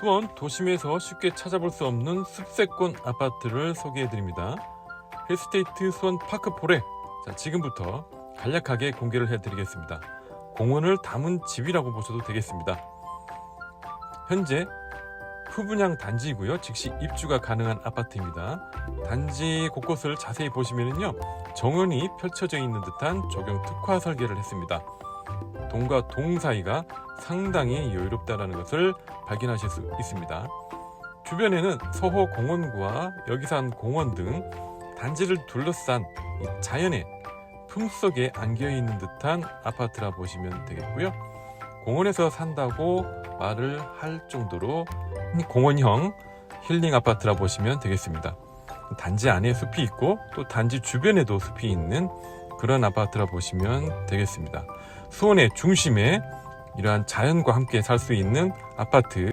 수원 도심에서 쉽게 찾아볼 수 없는 숲세권 아파트를 소개해드립니다. 힐스테이트 수원파크포레. 자, 지금부터 간략하게 공개를 해드리겠습니다. 공원을 담은 집이라고 보셔도 되겠습니다. 현재 후분양 단지이고요. 즉시 입주가 가능한 아파트입니다. 단지 곳곳을 자세히 보시면요, 정원이 펼쳐져 있는 듯한 조경 특화 설계를 했습니다. 동과 동 사이가 상당히 여유롭다는 것을 발견하실 수 있습니다. 주변에는 서호 공원과 여기산 공원 등 단지를 둘러싼 자연의 품속에 안겨 있는 듯한 아파트라 보시면 되겠고요. 공원에서 산다고 말을 할 정도로 공원형 힐링 아파트라 보시면 되겠습니다. 단지 안에 숲이 있고 또 단지 주변에도 숲이 있는 그런 아파트라 보시면 되겠습니다. 수원의 중심에 이러한 자연과 함께 살 수 있는 아파트,